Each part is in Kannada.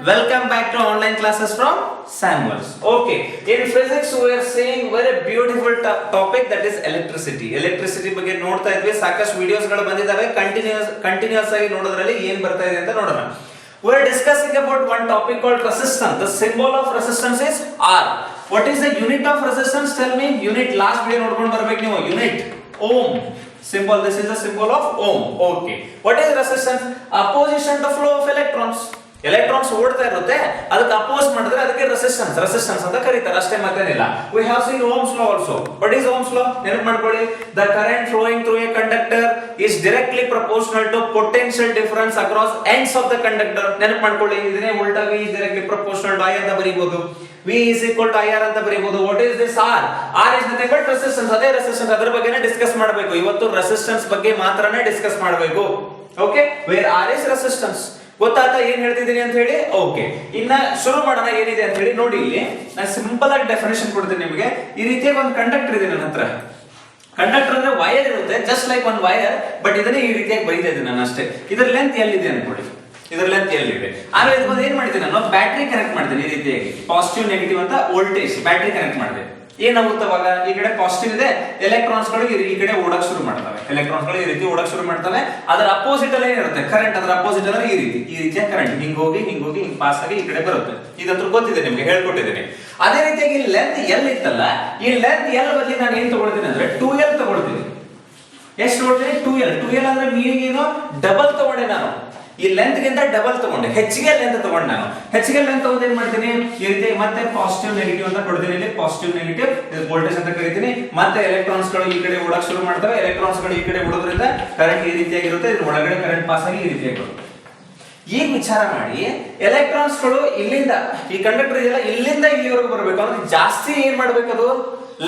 welcome back to online classes from Samuels. Okay, in physics we are seeing very beautiful topic that is electricity. Electricity ಬಗ್ಗೆ ನೋಡ್ತಾ ಇದ್ವಿ, ಸಾಕಷ್ಟು ವಿಡಿಯೋಸ್ ಗಳು ಬಂದಿದ್ದಾವೆ. ಕಂಟಿನ್ಯೂಸ್ ಆಗಿ ನೋಡೋದ್ರಲ್ಲಿ ಏನು ಬರ್ತಾ ಇದೆ ಅಂತ ನೋಡೋಣ. We are discussing about one topic called resistance. The symbol of resistance is R. What is the unit of resistance? Tell me. Unit last video ನೋಡ್ಕೊಂಡು ಬರಬೇಕು ನೀವು. Unit ohm. Symbol, this is the symbol of ohm. Okay, what is resistance? Opposition to flow of electrons. Electrons ಓಡ್ತಾ ಇರುತ್ತೆ, ಅದಕ್ಕೆ ಅಪೋಸ್ ಮಾಡಿದ್ರೆ ಅದಕ್ಕೆ ರೆಸಿಸ್ಟೆನ್ಸ್ ಅಂತ ಕರೀತಾರೆ, ಅಷ್ಟೇ ಮತ್ತೇನಿಲ್ಲ. We have seen ohm's law also. What is ohm's law? ನೆನಪು ಮಾಡ್ಕೊಳ್ಳಿ. The current flowing through a conductor is directly proportional to potential difference across ends of the conductor. ನೆನಪು ಮಾಡ್ಕೊಳ್ಳಿ, ಇದನ್ನೇ ಉಲ್ಟಾ V is directly proportional to I ಅಂತ ಬರೀಬಹುದು. V is equal to IR ಅಂತ ಬರೀಬಹುದು. What is this R? R is nothing but resistance. ಅದೇ ರೆಸಿಸ್ಟೆನ್ಸ್, ಅದರ ಬಗ್ಗೆನೇ ಡಿಸ್ಕಸ್ ಮಾಡಬೇಕು. ಇವತ್ತು ರೆಸಿಸ್ಟೆನ್ಸ್ ಬಗ್ಗೆ ಮಾತ್ರನೇ ಡಿಸ್ಕಸ್ ಮಾಡಬೇಕು. Okay, where R is resistance. ಗೊತ್ತಾಯ್ತಾ ಏನ್ ಹೇಳ್ತಿದ್ದೀನಿ ಅಂತ ಹೇಳಿ? ಓಕೆ, ಇನ್ನ ಶುರು ಮಾಡೋಣ. ಏನಿದೆ ಅಂತ ಹೇಳಿ ನೋಡಿ. ಇಲ್ಲಿ ನಾನು ಸಿಂಪಲ್ ಆಗಿ ಡೆಫಿನೇಷನ್ ಕೊಡ್ತೀನಿ ನಿಮಗೆ. ಈ ರೀತಿಯಾಗಿ ಒಂದು ಕಂಡಕ್ಟರ್ ಇದೆ ನನ್ನ ಹತ್ರ. ಕಂಡಕ್ಟರ್ ಅಂದ್ರೆ ವೈರ್ ಇರುತ್ತೆ, just like one wire, but ಇದನ್ನೇ ಈ ರೀತಿಯಾಗಿ ಬರೀತಾ ಇದ್ದೀನಿ ನಾನು ಅಷ್ಟೇ. ಇದರ ಲೆಂತ್ ಎಲ್ಲಿದೆ ಅನ್ಕೊಳ್ಳಿ, ಇದರ ಲೆಂತ್ ಎಲ್ಲಿದೆ. ಆಮೇಲೆ ಇದಕ್ಕೆ ಏನ್ ಮಾಡ್ತೀನಿ ನಾನು? ಬ್ಯಾಟ್ರಿ ಕನೆಕ್ಟ್ ಮಾಡ್ತೀನಿ. ಈ ರೀತಿಯಾಗಿ ಪಾಸಿಟಿವ್ ನೆಗೆಟಿವ್ ಅಂತ ವೋಲ್ಟೇಜ್ ಬ್ಯಾಟ್ರಿ ಕನೆಕ್ಟ್ ಮಾಡಿದೆ. ಏನಾಗುತ್ತೆ ಅವಾಗ? ಈ ಕಡೆ ಪಾಸಿಟಿವ್ ಇದೆ, ಎಲೆಕ್ಟ್ರಾನ್ಸ್ ಗಳು ಈ ಕಡೆ ಓಡಕ್ ಶುರು ಮಾಡ್ತವೆ. ಎಲೆಕ್ಟ್ರಾನ್ಸ್ ಗಳು ಈ ರೀತಿ ಓಡಕ್ ಶುರು ಮಾಡ್ತವೆ. ಅದರ ಅಪೋಸಿಟ್ ಅಲ್ಲಿ ಏನಿರುತ್ತೆ? ಕರೆಂಟ್. ಅದರ ಅಪೋಸಿಟ್ ಅಂದ್ರೆ ಈ ರೀತಿಯ ಕರೆಂಟ್ ಹಿಂಗ್ ಹೋಗಿ ಹಿಂಗ್ ಪಾಸ್ ಆಗಿ ಈ ಕಡೆ ಬರುತ್ತೆ. ಇದಂತೂ ಗೊತ್ತಿದೆ ನಿಮ್ಗೆ, ಹೇಳ್ಕೊಟ್ಟಿದ್ದೀನಿ. ಅದೇ ರೀತಿಯಾಗಿ ಲೆಂತ್ ಎಲ್ ಇತ್ತಲ್ಲ, ಈ ಲೆಂತ್ ಎಲ್ ಬದಲಿ ನಾನು ಏನ್ ತಗೊಳ್ತೀನಿ ಅಂದ್ರೆ 2L ತಗೊಳ್ತೀನಿ. ಎಷ್ಟು ತಗೊಳ್ತೀನಿ? 2L ಅಂದ್ರೆ ಮೀನಿಂಗ್ ಏನು? ಡಬಲ್ ತಗೊಂಡೆ ನಾನು. ಈ ಲೆಂತ್ ಗಿಂತ ಡಬಲ್ ತಗೊಂಡೆ, ಹೆಚ್ಚಿಗೆ ಲೆಂತ್ ತಗೊಂಡೆ ನಾನು. ಹೆಚ್ಚಿಗೆ ಲೆಂತ್ ತಗೊಂಡು ಏನ್ ಮಾಡ್ತೀನಿ? ಈ ರೀತಿ ಮತ್ತೆ ಪಾಸಿಟಿವ್ ನೆಗೆಟಿವ್ ಅಂತ ಕೊಡ್ತೀನಿ. ಇಲ್ಲಿ ಪಾಸಿಟಿವ್ ನೆಗೆಟಿವ್ ವೋಲ್ಟೇಜ್ ಅಂತ ಕರಿತೀನಿ. ಮತ್ತೆ ಎಲೆಕ್ಟ್ರಾನ್ಸ್ ಗಳು ಈ ಕಡೆ ಓಡಕ್ ಶುರು ಮಾಡ್ತವೆ. ಎಲೆಕ್ಟ್ರಾನ್ಸ್ ಗಳು ಈ ಕಡೆ ಓಡೋದ್ರಿಂದ ಕರೆಂಟ್ ಈ ರೀತಿಯಾಗಿರುತ್ತೆ. ಇದ್ರ ಒಳಗಡೆ ಕರೆಂಟ್ ಪಾಸ್ ಆಗಿ ಈ ರೀತಿಯಾಗಿ ಬರುತ್ತೆ. ಈಗ ವಿಚಾರ ಮಾಡಿ, ಎಲೆಕ್ಟ್ರಾನ್ಸ್ ಗಳು ಇಲ್ಲಿಂದ, ಈ ಕಂಡಕ್ಟರ್ ಇದೆಲ್ಲ ಇಲ್ಲಿಂದ ಇಲ್ಲಿವರೆಗೂ ಬರಬೇಕು ಅಂದ್ರೆ ಜಾಸ್ತಿ ಏನ್ ಮಾಡ್ಬೇಕು? ಅದು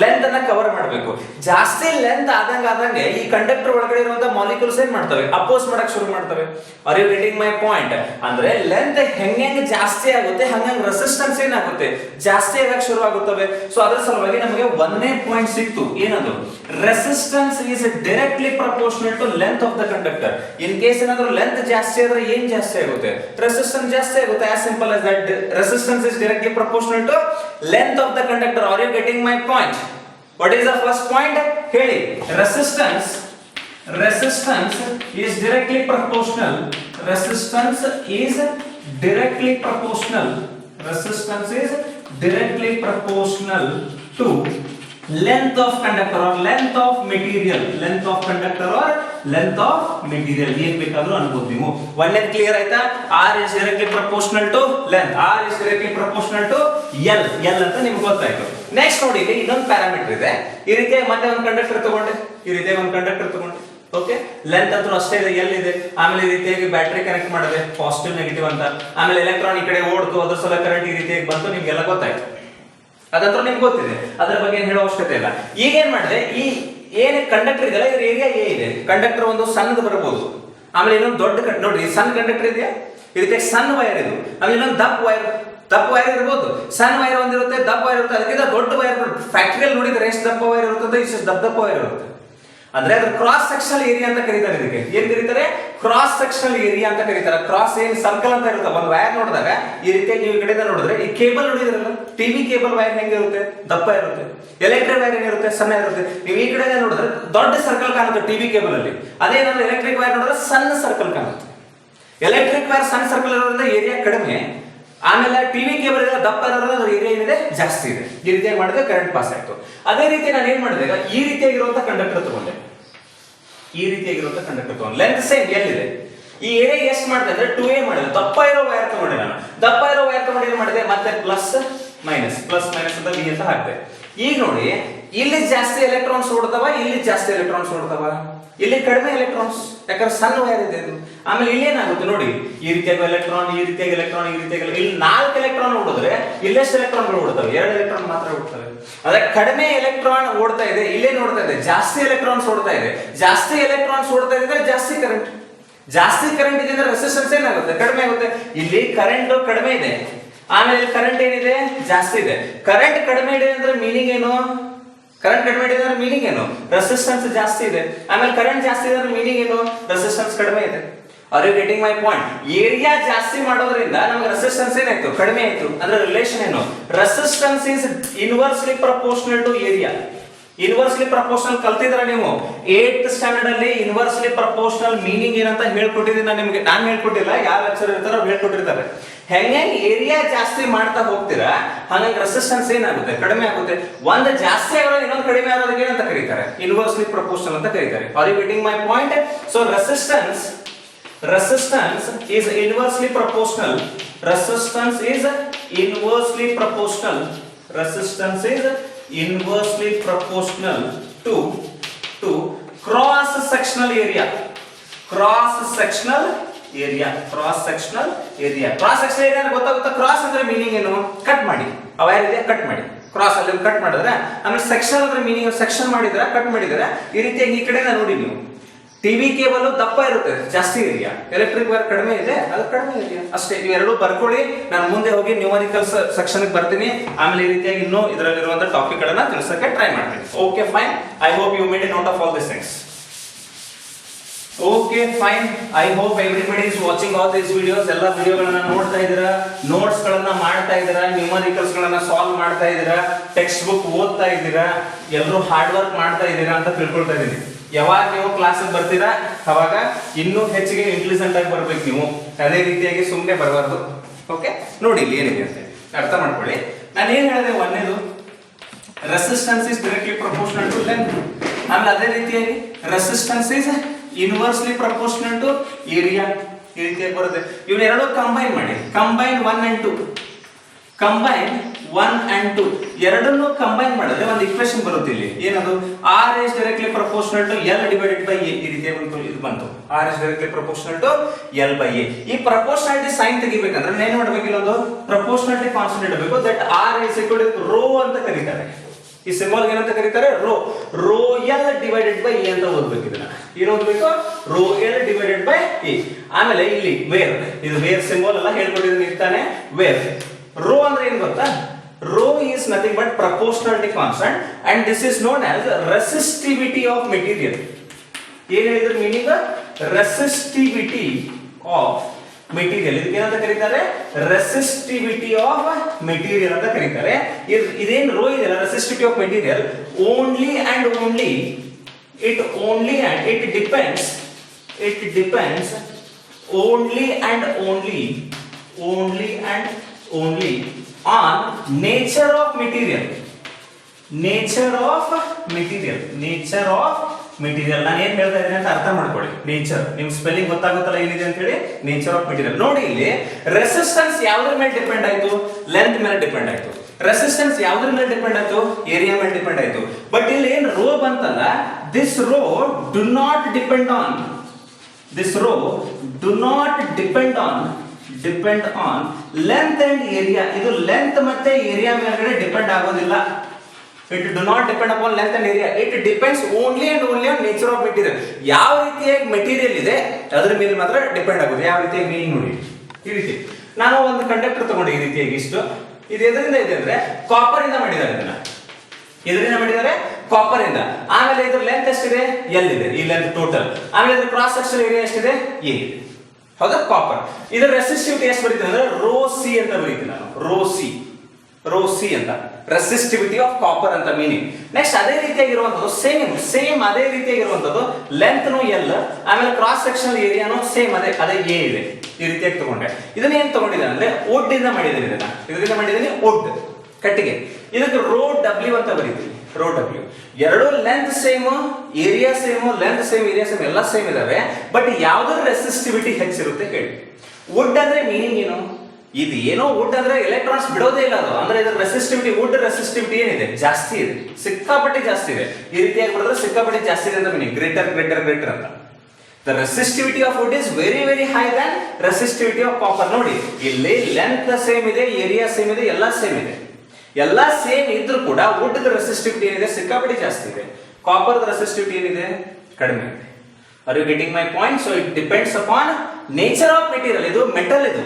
ಲೆಂತ್ ಅನ್ನ ಕವರ್ ಮಾಡಬೇಕು. ಜಾಸ್ತಿ ಲೆಂತ್ ಆದಂಗೆ ಈ ಕಂಡಕ್ಟರ್ ಒಳಗಡೆ ಇರುವಂತ ಮಾಲಿಕ್ಯೂಲ್ಸ್ ಏನ್ ಮಾಡ್ತವೆ? ಅಪೋಸ್ ಮಾಡಕ್ ಶುರು ಮಾಡ್ತವೆ. Are you getting my point? ಅಂದ್ರೆ ಲೆಂತ್ ಹೆಂಗೆ ಜಾಸ್ತಿ ಆಗುತ್ತೆ ಹಂಗಂಗ್ ರೆಸಿಸ್ಟೆನ್ಸ್ ಏನಾಗುತ್ತೆ? ಜಾಸ್ತಿ ಆಗಕ್ ಶುರು ಆಗುತ್ತವೆ. ಸೊ ಅದರ ಸಲುವಾಗಿ ನಮಗೆ ಒಂದೇ ಪಾಯಿಂಟ್ ಸಿಕ್ತು. ಏನದು? Resistance is directly proportional to length of the conductor. In case ಏನಾದ್ರೂ ಲೆಂತ್ ಜಾಸ್ತಿ ಆದ್ರೆ ಏನ್ ಜಾಸ್ತಿ ಆಗುತ್ತೆ? ರೆಸಿಸ್ಟೆನ್ಸ್ ಜಾಸ್ತಿ ಆಗುತ್ತೆ. As simple as that. Resistance is directly proportional to length of the conductor. Are you getting my point? What is the first point? ಹೇಳಿ. resistance is directly proportional. Resistance is directly proportional to length of conductor or length of material. Length of conductor or length of material, ಏನ್ ಬೇಕಾದ್ರೂ ಅನ್ಬೋದು ನೀವು. ಒಂದೇನ್ ಕ್ಲಿಯರ್ ಆಯ್ತಾ? R is directly proportional to length. R is directly proportional to L ಅಂತ ನಿಮ್ಗೆ ಗೊತ್ತಾಯ್ತು. ನೆಕ್ಸ್ಟ್ ನೋಡಿ, ಇಲ್ಲಿ ಇನ್ನೊಂದು ಪ್ಯಾರಾಮೀಟರ್ ಇದೆ. ಈ ರೀತಿಯಾಗಿ ಮತ್ತೆ ಒಂದು ಕಂಡಕ್ಟರ್ ತಗೊಂಡೆ. ಓಕೆ, ಲೆಂತ್ ಅಂತೂ ಅಷ್ಟೇ ಇದೆ, L ಇದೆ. ಆಮೇಲೆ ಈ ರೀತಿಯಾಗಿ ಬ್ಯಾಟರಿ ಕನೆಕ್ಟ್ ಮಾಡಿದೆ, ಪಾಸಿಟಿವ್ ನೆಗೆಟಿವ್ ಅಂತ. ಆಮೇಲೆ ಎಲೆಕ್ಟ್ರಾನ್ ಈ ಕಡೆ ಓಡ್ತು, ಅದ್ರ ಸಲ ಕರೆಂಟ್ ಈ ರೀತಿಯಾಗಿ ಬಂತು. ನಿಮ್ಗೆಲ್ಲ ಗೊತ್ತಾಯ್ತು, ಅದಂತೂ ನಿಮ್ಗೆ ಗೊತ್ತಿದೆ, ಅದ್ರ ಬಗ್ಗೆ ಏನು ಹೇಳೋ ಅವಶ್ಯಕತೆ ಇಲ್ಲ. ಈಗ ಏನ್ ಮಾಡಿದೆ? ಈ ಏನ್ ಕಂಡಕ್ಟರ್ ಇದೆಯಲ್ಲ, ಇದ್ರ ಏರಿಯಾ ಎ ಇದೆ. ಕಂಡಕ್ಟರ್ ಒಂದು ಸಣ್ಣದು ಬರಬಹುದು, ಆಮೇಲೆ ಇನ್ನೊಂದು ದೊಡ್ಡ ನೋಡ್ರಿ, ಸಣ್ಣ ಕಂಡಕ್ಟರ್ ಇದೆಯಾ, ಈ ರೀತಿಯಾಗಿ ಸಣ್ಣ ವೈರ್ ಇದು. ಆಮೇಲೆ ಇನ್ನೊಂದು ದಪ್ಪ ವೈರ್ ಇರ್ಬೋದು. ಸಣ್ಣ ವೈರ್ ಒಂದಿರುತ್ತೆ, ದಪ್ಪ ವೈರ್ ಇರುತ್ತೆ. ಅದಕ್ಕಿಂತ ದೊಡ್ಡ ವೈರ್ ಫ್ಯಾಕ್ಟರಿಯಲ್ಲಿ ನೋಡಿದ್ರೆ ಎಷ್ಟು ದಪ್ಪ ವೈರ್ ಇರುತ್ತೆ? ಇಷ್ಟು ದಪ್ಪ ವೈರ್ ಇರುತ್ತೆ. ಅಂದ್ರೆ ಅದ್ರ ಕ್ರಾಸ್ ಸೆಕ್ಷನಲ್ ಏರಿಯಾ ಅಂತ ಕರೀತಾರೆ. ಇದಕ್ಕೆ ಏನ್ ಕರೀತಾರೆ? ಕ್ರಾಸ್ ಸೆಕ್ಷನಲ್ ಏರಿಯಾ ಅಂತ ಕರೀತಾರೆ. ಕ್ರಾಸ್ ಏನ್ ಸರ್ಕಲ್ ಅಂತ ಇರುತ್ತೆ. ಒಂದು ವೈರ್ ನೋಡಿದಾಗ ಈ ರೀತಿಯಾಗಿ ನೀವು ಈ ಕಡೆಯಿಂದ ನೋಡಿದ್ರೆ, ಈ ಕೇಬಲ್ ನೋಡಿದ್ರಲ್ಲ, ಟಿವಿ ಕೇಬಲ್ ವೈರ್ ಹೆಂಗಿರುತ್ತೆ? ದಪ್ಪ ಇರುತ್ತೆ. ಎಲೆಕ್ಟ್ರಿಕ್ ವೈರ್ ಏನಿರುತ್ತೆ? ಸಣ್ಣ ಇರುತ್ತೆ. ನೀವು ಈ ಕಡೆಯಿಂದ ನೋಡಿದ್ರೆ ದೊಡ್ಡ ಸರ್ಕಲ್ ಕಾಣುತ್ತೆ ಟಿವಿ ಕೇಬಲ್ ಅಲ್ಲಿ. ಅದೇ ನಾವು ಎಲೆಕ್ಟ್ರಿಕ್ ವೈರ್ ನೋಡಿದ್ರೆ ಸಣ್ಣ ಸರ್ಕಲ್ ಕಾಣುತ್ತೆ. ಎಲೆಕ್ಟ್ರಿಕ್ ವೈರ್ ಸಣ್ಣ ಸರ್ಕಲ್ ಇರೋದ್ರಿಂದ ಏರಿಯಾ ಕಡಿಮೆ. ಆಮೇಲೆ ಟಿವಿ ಕೇಬಲ್ ಎಲ್ಲ ದಪ್ಪ ಇರೋದ್ರಿಂದ ಅದ್ರ ಏರಿಯಾ ಏನಿದೆ? ಜಾಸ್ತಿ ಇದೆ. ಈ ರೀತಿಯಾಗಿ ಮಾಡಿದ್ರೆ ಕರೆಂಟ್ ಪಾಸ್ ಆಯ್ತು. ಅದೇ ರೀತಿ ನಾನು ಏನ್ ಮಾಡಿದೆ? ಈ ರೀತಿಯಾಗಿರುವಂತ ಕಂಡಕ್ಟರ್ ತಗೊಂಡೆ. ಲೆಂತ್ ಸೇಮ್ ಎಲ್ಲಿದೆ? ಈ ಏರಿಯಾ ಎಷ್ಟು ಮಾಡಿದೆ ಅಂದ್ರೆ 2A ಮಾಡಿದೆ. ದಪ್ಪ ಇರೋ ವೈರ್ ತಗೊಂಡೆ ನಾನು. ಏನ್ ಮಾಡಿದೆ? ಮತ್ತೆ ಪ್ಲಸ್ ಮೈನಸ್ ಅಂತ V ಅಂತ ಹಾಕಿದೆ. ಈಗ ನೋಡಿ, ಇಲ್ಲಿ ಜಾಸ್ತಿ ಎಲೆಕ್ಟ್ರಾನ್ಸ್ ಓಡ್ತಾವ, ಇಲ್ಲಿ ಜಾಸ್ತಿ ಎಲೆಕ್ಟ್ರಾನ್ಸ್ ಓಡ್ತಾವ, ಇಲ್ಲಿ ಕಡಿಮೆ ಎಲೆಕ್ಟ್ರಾನ್ಸ್, ಯಾಕಂದ್ರೆ ಸಣ್ಣ ವೈರ್ ಇದೆ ಇದು. ಆಮೇಲೆ ಇಲ್ಲಿ ಏನಾಗುತ್ತೆ ನೋಡಿ, ಈ ರೀತಿಯಾಗಿ ಎಲೆಕ್ಟ್ರಾನ್, ಇಲ್ಲಿ 4 ಎಲೆಕ್ಟ್ರಾನ್ ಓಡಿದ್ರೆ ಇಲ್ಲೆಷ್ಟು ಎಲೆಕ್ಟ್ರಾನ್ಗಳು ಓಡ್ತವೆ? 2 ಎಲೆಕ್ಟ್ರಾನ್ ಮಾತ್ರ ಓಡ್ತವೆ. ಅದೇ ಕಡಿಮೆ ಎಲೆಕ್ಟ್ರಾನ್ ಓಡ್ತಾ ಇದೆ, ಇಲ್ಲೇ ನೋಡ್ತಾ ಇದೆ ಜಾಸ್ತಿ ಎಲೆಕ್ಟ್ರಾನ್ಸ್ ಓಡ್ತಾ ಇದೆ. ಜಾಸ್ತಿ ಎಲೆಕ್ಟ್ರಾನ್ಸ್ ಓಡ್ತಾ ಇದ್ರೆ ಜಾಸ್ತಿ ಕರೆಂಟ್ ಇದೆ ಅಂದ್ರೆ ರೆಸಿಸ್ಟೆನ್ಸ್ ಏನಾಗುತ್ತೆ? ಕಡಿಮೆ ಆಗುತ್ತೆ. ಇಲ್ಲಿ ಕರೆಂಟ್ ಕಡಿಮೆ ಇದೆ, ಆಮೇಲೆ ಇಲ್ಲಿ ಕರೆಂಟ್ ಏನಿದೆ? ಜಾಸ್ತಿ ಇದೆ. ಕರೆಂಟ್ ಕಡಿಮೆ ಇದೆ ಅಂದ್ರೆ ಮೀನಿಂಗ್ ಏನು? ರೆಸಿಸ್ಟೆನ್ಸ್ ಜಾಸ್ತಿ ಇದೆ. ಆಮೇಲೆ ಕರೆಂಟ್ ಜಾಸ್ತಿ ಇದೆ ಅಂದ್ರೆ ಮೀನಿಂಗ್ ಏನು? ರೆಸಿಸ್ಟೆನ್ಸ್ ಕಡಿಮೆ ಇದೆ. Are you getting my point? Area ಜಾಸ್ತಿ ಮಾಡೋದ್ರಿಂದ ನಮಗೆ ರೆಸಿಸ್ಟೆನ್ಸ್ ಏನಾಯ್ತು? ಕಡಿಮೆ ಆಯ್ತು. ಅಂದ್ರೆ ರಿಲೇಷನ್ ಏನು? Resistance is inversely proportional to area. Inversely proportional ಕಲ್ತಿದ್ರ ನೀವು 8th ಸ್ಟ್ಯಾಂಡರ್ಡ್ ಅಲ್ಲಿ. ಇನ್ವರ್ಸ್ಲಿ ಪ್ರಪೋರ್ಷನಲ್ ಮೀನಿಂಗ್ ಏನಂತ ಹೇಳ್ಕೊಟ್ಟಿದ್ದೀನಿ ನಾನು ನಿಮಗೆ. ನಾನು ಹೇಳ್ಕೊಟ್ಟಿಲ್ಲ, ಯಾರು ಲೆಕ್ಚರ್ ಇರ್ತಾರೋ ಅವ್ರು ಹೇಳ್ಕೊಟ್ಟಿರ್ತಾರೆ. ಹೆಂಗೆ ಏರಿಯಾ ಜಾಸ್ತಿ ಮಾಡ್ತಾ ಹೋಗ್ತೀರಾ ಹಾಗಾಗಿ ರೆಸಿಸ್ಟೆನ್ಸ್ ಏನಾಗುತ್ತೆ? ಕಡಿಮೆ ಆಗುತ್ತೆ. ಒಂದು ಜಾಸ್ತಿ ಆಗೋದು ಇನ್ನೊಂದು ಕಡಿಮೆ ಆಗೋದಕ್ಕೆ ಏನಂತ ಕರೀತಾರೆ? ಇನ್ವರ್ಸ್ಲಿ ಪ್ರಪೋರ್ಷನಲ್ ಅಂತ ಕರೀತಾರೆ. Are you getting my point? So resistance is inversely proportional. Resistance is inversely proportional. Resistance is inversely proportional to cross sectional area. Cross sectional area ಗೊತ್ತಾಗುತ್ತಾ? ಕ್ರಾಸ್ ಅಂದ್ರೆ ಮೀನಿಂಗ್ ಏನು? ಕಟ್ ಮಾಡಿ. ಅವಾರಿದೆ ಕಟ್ ಮಾಡಿ. ಕ್ರಾಸ್ ಅಲ್ಲಿ ಕಟ್ ಮಾಡಿದ್ರೆ, ಆಮೇಲೆ ಸೆಕ್ಷನ್ ಅಂದ್ರೆ ಮೀನಿಂಗ್ ಸೆಕ್ಷನ್ ಮಾಡಿದ್ರೆ, ಕಟ್ ಮಾಡಿದ್ರೆ ಈ ರೀತಿಯಾಗಿ ಈ ಕಡೆ ನೋಡಿ ನೀವು. ಟಿವಿ ಕೇಬಲ್ ದಪ್ಪ ಇರುತ್ತೆ, ಜಾಸ್ತಿ ಏರಿಯಾ. ಎಲೆಕ್ಟ್ರಿಕ್ ವೈರ್ ಕಡಿಮೆ ಇದೆ, ಅದು ಕಡಿಮೆ ಏರಿಯಾ ಅಷ್ಟೇ. ಇವೆರಡು ಬರ್ಕೊಳ್ಳಿ. ನಾನು ಮುಂದೆ ಹೋಗಿ ನ್ಯೂಮರಿಕಲ್ಸ್ ಸೆಕ್ಷನ್ ಬರ್ತೀನಿ. ಆಮೇಲೆ ಈ ರೀತಿಯಾಗಿ ಇನ್ನೂ ಇದರಲ್ಲಿರುವಂತಹ ಟಾಪಿಕ್ ಗಳನ್ನ ತಿಳಿಸಕ್ಕೆ ಟ್ರೈ ಮಾಡ್ತೀನಿ. Okay fine. I hope you made a note of all this things. Okay fine. I hope everybody is watching all these videos. ಎಲ್ಲ ವಿಡಿಯೋಗಳನ್ನ ನೋಡ್ತಾ ಇದ್ದೀರಾ, ನೋಟ್ಸ್ ಗಳನ್ನ ಮಾಡ್ತಾ ಇದ್ದೀರಾ, ನ್ಯೂಮರಿಕಲ್ಸ್ ಗಳನ್ನ ಸಾಲ್ವ್ ಮಾಡ್ತಾ ಇದ್ದೀರಾ, ಟೆಕ್ಸ್ಟ್ ಬುಕ್ ಓದ್ತಾ ಇದ್ದೀರಾ, ಎಲ್ಲರೂ ಹಾರ್ಡ್ ವರ್ಕ್ ಮಾಡ್ತಾ ಇದ್ದೀರಾ ಅಂತ ತಿಳ್ಕೊಳ್ತಾ ಇದ್ದೀನಿ. ಯಾವಾಗ ನೀವು ಕ್ಲಾಸಿಗೆ ಬರ್ತೀರಾ ಅವಾಗ ಇನ್ನೂ ಹೆಚ್ಚಿಗೆ ಇಂಟೆಲಿಜೆಂಟ್ ಆಗಿ ಬರ್ಬೇಕು ನೀವು. ಅದೇ ರೀತಿಯಾಗಿ ಸುಮ್ಮನೆ ಬರಬಾರ್ದು. ಓಕೆ, ನೋಡಿ ಇಲ್ಲಿ ಏನಿದೆ ಅಂತ ಅರ್ಥ ಮಾಡ್ಕೊಳ್ಳಿ. ನಾನು ಏನ್ ಹೇಳಿದೆ? ಒಂದೇದು resistance is directly proportional to length. ಆಮೇಲೆ ಅದೇ ರೀತಿಯಾಗಿ resistance is inversely proportional to area. ಈ ರೀತಿಯಾಗಿ ಬರುತ್ತೆ. ಇವನ್ನೆರಡು ಕಂಬೈನ್ ಮಾಡಿ. Combine 1 and 2. ಕಂಬೈನ್ 1 and 2 ಎರಡನ್ನೂ ಕಂಬೈನ್ ಮಾಡಿದ್ರೆ ಒಂದು ಇಕ್ವೇಶನ್ ಬರುತ್ತೆ ಇಲ್ಲಿ. ಏನದು? R is directly proportional to L divided by A. ಈ ರೀತಿಯಾಗಿ ಇದು ಬಂತು. R is directly proportional to L by A. ಈ ಪ್ರಪೋರ್ಷನಾಲಿಟಿ ಸೈನ್ ತೆಗಿಬೇಕಂದ್ರೆ ಏನು ಮಾಡಬೇಕು? ಇಲ್ಲೊಂದು ಪ್ರಪೋರ್ಷನಾಲಿಟಿ ಕಾನ್ಸ್ಟೆಂಟ್ ಇಡಬೇಕು. That R is equal to rho ಅಂತ ಕರೀತಾರೆ. ಈ ಸಿಂಬಲ್ ಏನಂತ ಕರೀತಾರೆ? Rho L divided by A ಅಂತ ಓದಬೇಕು. ಇದನ್ನ ಏನು ಓದಬೇಕು? Rho L divided by A. ಆಮೇಲೆ ಇಲ್ಲಿ ವೇರ್, ಇದು ವೇರ್ ಸಿಂಬಲ್ ಅಲ್ಲ, ಹೇಳ್ಕೊಟ್ಟಿದ್ದೀನಿ ಇರ್ತಾನೆ. ವೇರ್ ರೋ ಅಂದ್ರೆ ಏನು ಗೊತ್ತಾ? Rho is nothing but proportionality constant and this is known as resistivity of material. ಏನು ಹೇಳಿದ್ರು ಮೀನಿಂಗ್? resistivity of material. ಇದಕ್ಕೆ ಏನಂತ ಕರೀತಾರೆ? resistivity of material ಅಂತ ಕರೀತಾರೆ. ಇದೇನು ರೋ ಇದೆಯಲ್ಲ, resistivity of material, only and only it only and it depends only and only on nature of material. ನಾನು ಏನ್ ಹೇಳ್ತಾ ಇದ್ದೀನಿ ಅಂತ ಅರ್ಥ ಮಾಡ್ಕೊಳ್ಳಿ. ನೇಚರ್, ನಿಮ್ ಸ್ಪೆಲ್ಲಿಂಗ್ ಗೊತ್ತಾಗುತ್ತಲ್ಲ ಏನಿದೆ ಅಂತ ಹೇಳಿ. Nature of material. ನೋಡಿ ಇಲ್ಲಿ ರೆಸಿಸ್ಟೆನ್ಸ್ ಯಾವ್ದ್ರ ಮೇಲೆ ಡಿಪೆಂಡ್ ಆಯ್ತು? ಲೆಂತ್ ಮೇಲೆ ಡಿಪೆಂಡ್ ಆಯ್ತು. ರೆಸಿಸ್ಟೆನ್ಸ್ ಯಾವ್ದ್ರ ಮೇಲೆ ಡಿಪೆಂಡ್ ಆಯ್ತು? ಏರಿಯಾ ಮೇಲೆ ಡಿಪೆಂಡ್ ಆಯ್ತು. ಬಟ್ ಇಲ್ಲಿ ಏನ್ ರೋ ಬಂತಲ್ಲ, this rho do not depend on length and area. ಇದು ಲೆಂತ್ ಮತ್ತೆ ಏರಿಯಾ ಮೇಲ್ಗಡೆ ಡಿಪೆಂಡ್ ಆಗೋದಿಲ್ಲ. It do not depend upon length and area. It depends only and only on nature of material. ಯಾವ ರೀತಿಯಾಗಿ ಮೆಟೀರಿಯಲ್ ಇದೆ ಅದರ ಮೇಲೆ ಮಾತ್ರ ಡಿಪೆಂಡ್ ಆಗುತ್ತೆ. ಯಾವ ರೀತಿಯಾಗಿ ಮೀನಿಂಗ್ ನೋಡಿ. ಈ ರೀತಿ ನಾನು ಒಂದು ಕಂಡಕ್ಟರ್ ತಗೊಂಡೆ ಈ ರೀತಿಯಾಗಿ. ಇಷ್ಟು ಇದು ಎದರಿಂದ ಇದೆ ಅಂದ್ರೆ ಕಾಪರ್ ಇಂದ ಮಾಡಿದ್ದಾರೆ. ಇದನ್ನ ಎದರಿಂದ ಮಾಡಿದ್ದಾರೆ? ಕಾಪರ್ ಇಂದ. ಆಮೇಲೆ ಇದ್ರ ಲೆಂತ್ ಎಷ್ಟಿದೆ? L ಇದೆ. ಈ ಲೆಂತ್ ಟೋಟಲ್. ಆಮೇಲೆ ಇದ್ರ ಕ್ರಾಸ್ ಸೆಕ್ಷನ್ ಏರಿಯಾ ಎಷ್ಟಿದೆ? A. ಹೌದಾ? ಕಾಪರ್. ಇದರ ರೆಸಿಸ್ಟಿವಿಟಿ ಎಷ್ಟು ಬರೀತೀನಿ ಅಂದ್ರೆ ರೋ ಸಿ ಅಂತ ಬರೀತೀನಿ ನಾನು. ರೋ ಸಿ ಅಂತ ರೆಸಿಸ್ಟಿವಿಟಿ ಆಫ್ ಕಾಪರ್ ಅಂತ ಮೀನಿಂಗ್. ನೆಕ್ಸ್ಟ್ ಅದೇ ರೀತಿಯಾಗಿರುವಂತದ್ದು ಸೇಮ್ ಅದೇ ರೀತಿಯಾಗಿರುವಂತದ್ದು ಲೆಂತ್ ನು L, ಆಮೇಲೆ ಕ್ರಾಸ್ ಸೆಕ್ಷನಲ್ ಏರಿಯಾನು ಸೇಮ್ ಅದೇ A ಇದೆ. ಈ ರೀತಿಯಾಗಿ ತಗೊಂಡೆ. ಇದನ್ನ ಏನ್ ತಗೊಂಡಿದ್ದೇನೆ ಅಂದ್ರೆ ವುಡ್ ಇಂದ ಮಾಡಿದ್ದೀನಿ. ಇದರಿಂದ ಮಾಡಿದ್ದೀನಿ ವುಡ್, ಕಟ್ಟಿಗೆ. ಇದಕ್ಕೆ ರೋ W ಅಂತ ಬರೀತೀನಿ. Rho W. ಎರಡು length same, area same, length same, area same, ಎಲ್ಲ ಸೇಮ್ ಇದಾವೆ. ಬಟ್ ಯಾವ್ದ್ರ ರೆಸಿಸ್ಟಿವಿಟಿ ಹೆಚ್ಚಿರುತ್ತೆ ಹೇಳಿ? ವುಡ್ ಅಂದ್ರೆ ಮೀನಿಂಗ್ ಏನು? ಇದು ಏನೋ ವುಡ್ ಅಂದ್ರೆ ಎಲೆಕ್ಟ್ರಾನ್ಸ್ ಬಿಡೋದೇ ಇಲ್ಲ ಅದು. ಅಂದ್ರೆ ಇದರ ರೆಸಿಸ್ಟಿವಿಟಿ, ವುಡ್ ರೆಸಿಸ್ಟಿವಿಟಿ ಏನಿದೆ? ಜಾಸ್ತಿ ಇದೆ, ಸಿಕ್ಕಾಪಟ್ಟೆ ಜಾಸ್ತಿ ಇದೆ. ಈ ರೀತಿಯಾಗಿ ಬಿಡಿದ್ರೆ ಸಿಕ್ಕಾಪಟ್ಟೆ ಜಾಸ್ತಿ ಇದೆ ಅಂತ ಮೀನಿಂಗ್. ಗ್ರೇಟರ್ ಅಂತ. The resistivity of wood is very high than resistivity of copper. ನೋಡಿ ಇಲ್ಲಿ ಲೆಂತ್ ಸೇಮ್ ಇದೆ, ಏರಿಯಾ ಸೇಮ್ ಇದೆ, ಎಲ್ಲ ಸೇಮ್ ಇದೆ. ಎಲ್ಲ ಸೇಮ್ ಇದ್ರೂ ಕೂಡ ವುಡ್ ರೆಸಿಸ್ಟಿವಿಟಿ ಏನಿದೆ? ಸಿಕ್ಕಾಪಟ್ಟೆ ಜಾಸ್ತಿ ಇದೆ. ಕಾಪರ್ ರೆಸಿಸ್ಟಿವಿಟಿ ಏನಿದೆ? ಕಡಿಮೆ ಇದೆ. Are you getting my point? So it depends upon nature of material. ಇದು ಮೆಟಲ್, ಇದು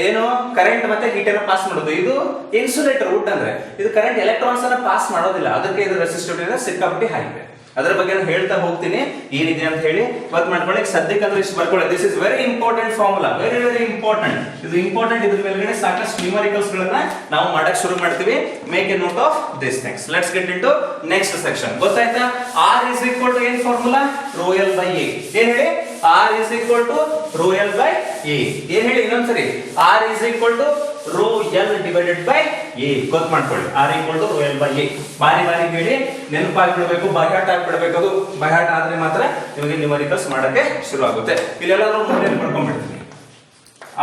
ಏನು ಕರೆಂಟ್ ಮತ್ತೆ ಹೀಟ್ ಅನ್ನ ಪಾಸ್ ಮಾಡೋದು. ಇದು ಇನ್ಸುಲೇಟರ್ ವುಡ್ ಅಂದ್ರೆ ಇದು ಕರೆಂಟ್ ಎಲೆಕ್ಟ್ರಾನ್ಸ್ ಅನ್ನ ಪಾಸ್ ಮಾಡೋದಿಲ್ಲ. ಅದಕ್ಕೆ ಇದು ರೆಸಿಸ್ಟಿವಿಟಿ ಸಿಕ್ಕಾಪಟ್ಟೆ ಹೈ ಇದೆ. ಅದರ ಬಗ್ಗೆ ನಾನು ಹೇಳ್ತಾ ಹೋಗ್ತೀನಿ ಏನಿದೆ ಅಂತ ಹೇಳಿ ಇವತ್ತು ಮಾಡ್ಕೊಳ್ಳಿ. ಸದ್ಯಕ್ಕೆ ಅಂದ್ರೆ ಇಷ್ಟು ಬರ್ಕೊಳ್ಳಿ. This is very important formula, very very important. ಇದು ಇಂಪಾರ್ಟೆಂಟ್. ಇದ್ರ ಮೇಲ್ಗಡೆ ಸಾಕಷ್ಟು ನ್ಯೂಮರಿಕಲ್ಸ್ ಗಳನ್ನ ನಾವು ಮಾಡಕ್ ಶುರು ಮಾಡ್ತೀವಿ. Make a note of this things. Let's get into next section. ಗೊತ್ತಾಯ್ತಾ? ಆರ್ ಇಸ್ ಈಕ್ವಲ್ ಟು ಏನ್ formula? Rho L by A. ಏನ್ ಹೇಳಿ? R is equal to rho L by A. ಏನ್ ಹೇಳಿ ಇನ್ನೊಂದ್ಸರಿ? R is equal to rho L divided by A. ಗೊತ್ತು ಮಾಡ್ಕೊಳ್ಳಿ. R equal to rho L by A. ಬಾರಿ ಬಾರಿ ಹೇಳಿ ನೆನಪಾಗ್ಬಿಡ್ಬೇಕು, ಬೈಹಾಟ್ ಆಗ್ಬಿಡ್ಬೇಕು. ಅದು ಬೈಹಾಟ್ ಆದ್ರೆ ಮಾತ್ರ ನಿಮಗೆ ನ್ಯೂಮರಿಕಲ್ಸ್ ಮಾಡಕ್ಕೆ ಶುರು ಆಗುತ್ತೆ. ಇಲ್ಲೆಲ್ಲಾದ್ರೂ ಮೂಲೆಯಲ್ಲಿ ಬರ್ಕೊಂಡ್ಬಿಡ್ತೀನಿ.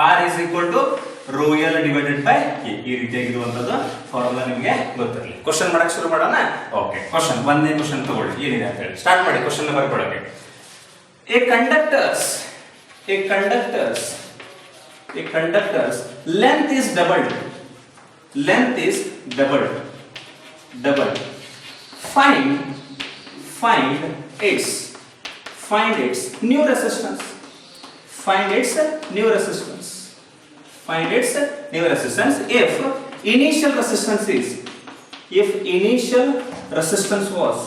R is equal to rho L divided by A. ಈ ರೀತಿಯಾಗಿರುವಂತದ್ದು ಫಾರ್ಮುಲಾ ನಿಮಗೆ ಗೊತ್ತಿರಲಿ. ಕ್ವಶನ್ ಮಾಡಕ್ ಶುರು ಮಾಡೋಣ. ಓಕೆ, ಕ್ವಶನ್ ಒಂದೇ ಕ್ವಶನ್ ತಗೊಳ್ಳಿ. ಏನಿದೆ ಅಂತ ಹೇಳಿ ಸ್ಟಾರ್ಟ್ ಮಾಡಿ. Question ಬರ್ಕೊಳ್ಳಕ್ಕೆ. A conductor's length is doubled. Find its new resistance. Find its new resistance if initial resistance was